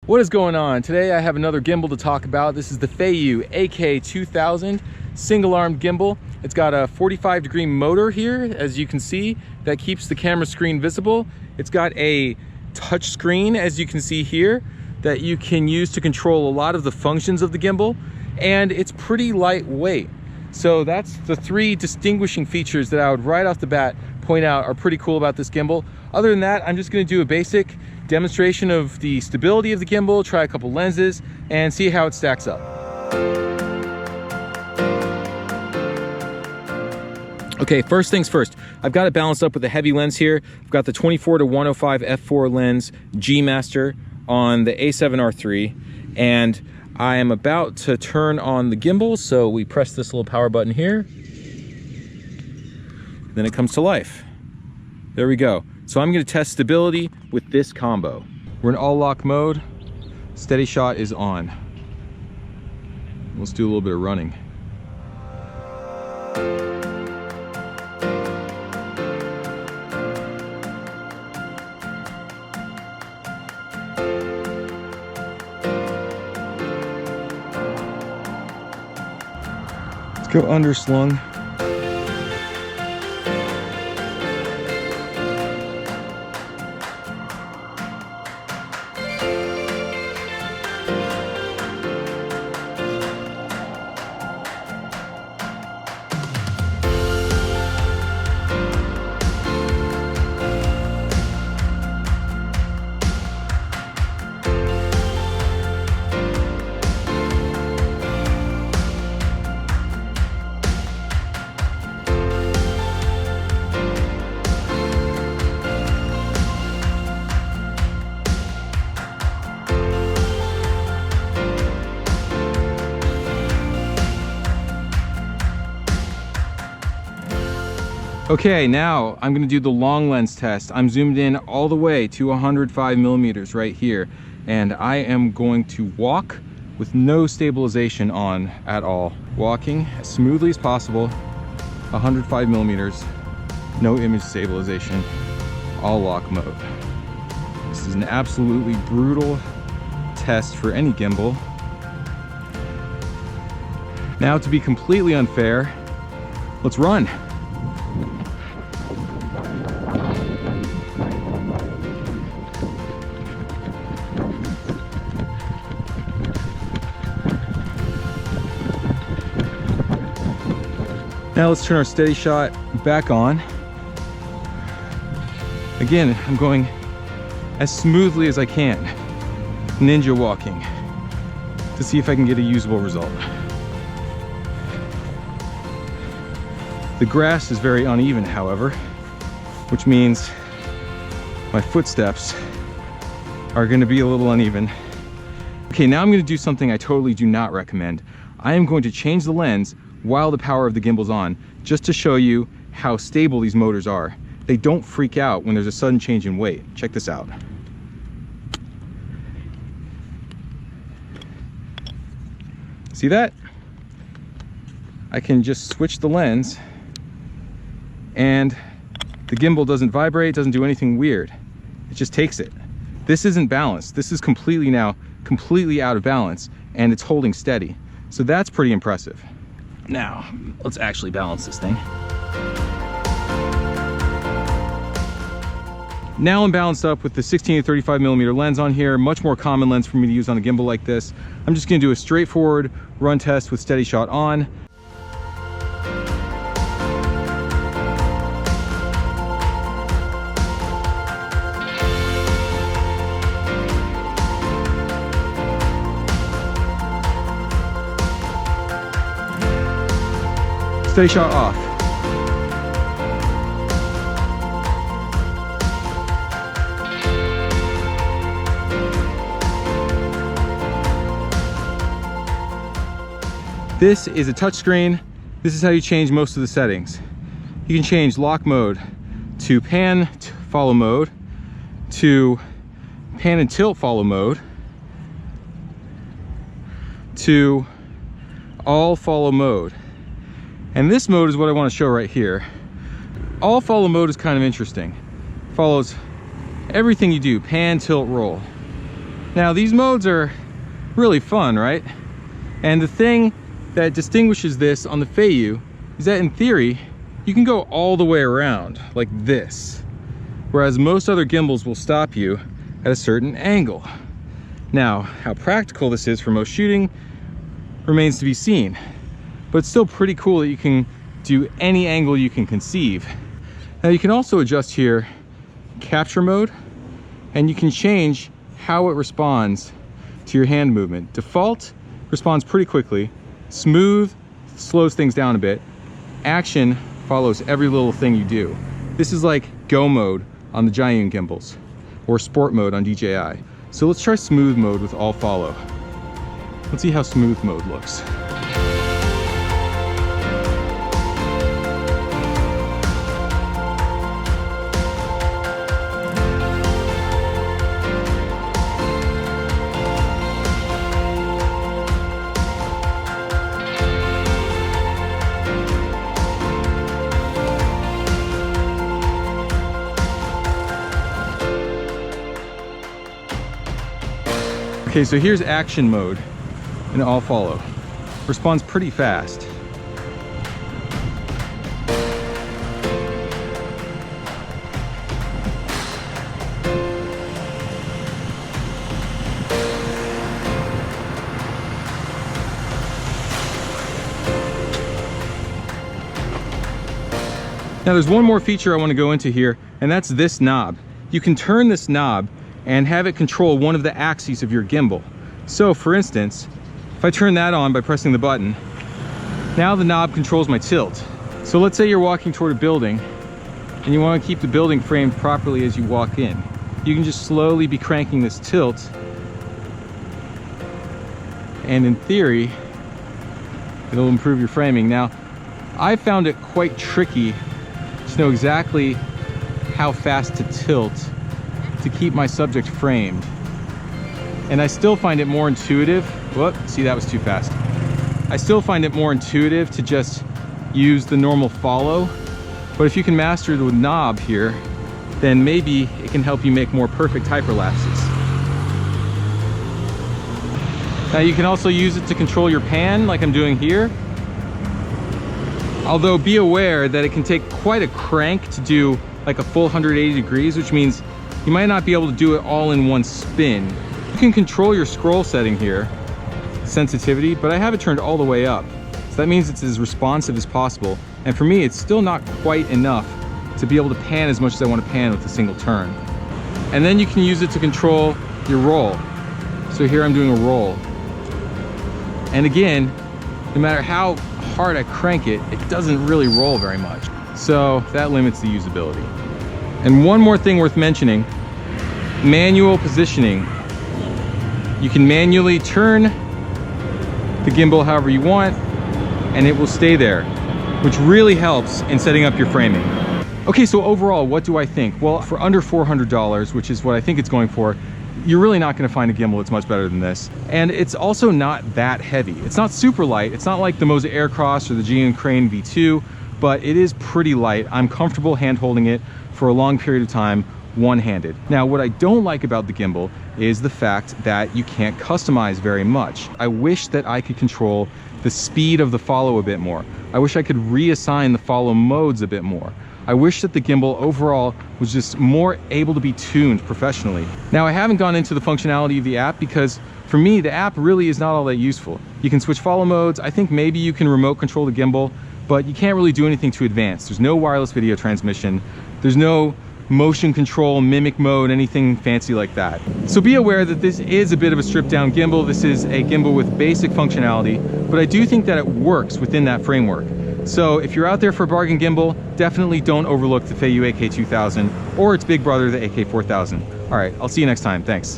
What is going on? Today I have another gimbal to talk about. This is the Feiyu ak2000 single-armed gimbal. It's got a 45-degree motor here, as you can see, that keeps the camera screen visible. It's got a touch screen, as you can see here, that you can use to control a lot of the functions of the gimbal, and it's pretty lightweight. So that's the three distinguishing features that I would right off the bat point out are pretty cool about this gimbal. Other than that, I'm just going to do a basic demonstration of the stability of the gimbal, try a couple lenses, and see how it stacks up. Okay, first things first, I've got it balanced up with a heavy lens here. I've got the 24-105 f4 lens G Master on the A7R3, and I am about to turn on the gimbal, so we press this little power button here. Then it comes to life. There we go. So I'm going to test stability with this combo. We're in all lock mode. STEADYSHOT is on. Let's do a little bit of running. Let's go underslung. Okay, now I'm gonna do the long lens test. I'm zoomed in all the way to 105 millimeters right here, and I am going to walk with no stabilization on at all. Walking as smoothly as possible, 105 millimeters, no image stabilization, all lock mode. This is an absolutely brutal test for any gimbal. Now, to be completely unfair, let's run. Now let's turn our STEADYSHOT back on. Again, I'm going as smoothly as I can, ninja walking, to see if I can get a usable result. The grass is very uneven, however, which means my footsteps are going to be a little uneven. Okay, now I'm going to do something I totally do not recommend. I am going to change the lens while the power of the gimbal's on, just to show you how stable these motors are. They don't freak out when there's a sudden change in weight. Check this out. See that? I can just switch the lens and the gimbal doesn't vibrate, doesn't do anything weird. It just takes it. This isn't balanced. This is completely out of balance, and it's holding steady. So that's pretty impressive. Now, let's actually balance this thing. Now I'm balanced up with the 16-35 millimeter lens on here, much more common lens for me to use on a gimbal like this. I'm just gonna do a straightforward run test with STEADYSHOT on. STEADYSHOT off. This is a touchscreen. This is how you change most of the settings. You can change lock mode to pan follow mode, to pan and tilt follow mode, to all follow mode. And this mode is what I want to show right here. All follow mode is kind of interesting. Follows everything you do, pan, tilt, roll. Now these modes are really fun, right? And the thing that distinguishes this on the Feiyu is that in theory, you can go all the way around like this, whereas most other gimbals will stop you at a certain angle. Now, how practical this is for most shooting remains to be seen, but it's still pretty cool that you can do any angle you can conceive. Now you can also adjust here capture mode, and you can change how it responds to your hand movement. Default responds pretty quickly. Smooth slows things down a bit. Action follows every little thing you do. This is like go mode on the Giant gimbals, or sport mode on DJI. So let's try smooth mode with all follow. Let's see how smooth mode looks. Okay, so here's action mode and all follow. Responds pretty fast. Now there's one more feature I want to go into here, and that's this knob. You can turn this knob and have it control one of the axes of your gimbal. So for instance, if I turn that on by pressing the button, now the knob controls my tilt. So let's say you're walking toward a building and you want to keep the building framed properly as you walk in. You can just slowly be cranking this tilt, and in theory, it'll improve your framing. Now, I found it quite tricky to know exactly how fast to tilt to keep my subject framed. And I still find it more intuitive. Whoop, see, that was too fast. I still find it more intuitive to just use the normal follow. But if you can master the knob here, then maybe it can help you make more perfect hyperlapses. Now you can also use it to control your pan like I'm doing here. Although be aware that it can take quite a crank to do like a full 180 degrees, which means you might not be able to do it all in one spin. You can control your scroll setting here, sensitivity, but I have it turned all the way up. So that means it's as responsive as possible. And for me, it's still not quite enough to be able to pan as much as I want to pan with a single turn. And then you can use it to control your roll. So here I'm doing a roll. And again, no matter how hard I crank it, it doesn't really roll very much. So that limits the usability. And one more thing worth mentioning, manual positioning. You can manually turn the gimbal however you want, and it will stay there, which really helps in setting up your framing. Okay, so overall, what do I think? Well, for under $400, which is what I think it's going for, you're really not gonna find a gimbal that's much better than this. And it's also not that heavy. It's not super light. It's not like the Moza Aircross or the G&N Crane V2, but it is pretty light. I'm comfortable hand holding it for a long period of time, one-handed. Now, what I don't like about the gimbal is the fact that you can't customize very much. I wish that I could control the speed of the follow a bit more. I wish I could reassign the follow modes a bit more. I wish that the gimbal overall was just more able to be tuned professionally. Now, I haven't gone into the functionality of the app because for me, the app really is not all that useful. You can switch follow modes. I think maybe you can remote control the gimbal, but you can't really do anything too advanced. There's no wireless video transmission. There's no motion control, mimic mode, anything fancy like that. So be aware that this is a bit of a stripped down gimbal. This is a gimbal with basic functionality, but I do think that it works within that framework. So if you're out there for a bargain gimbal, definitely don't overlook the Feiyu AK2000 or its big brother, the AK4000. All right, I'll see you next time. Thanks.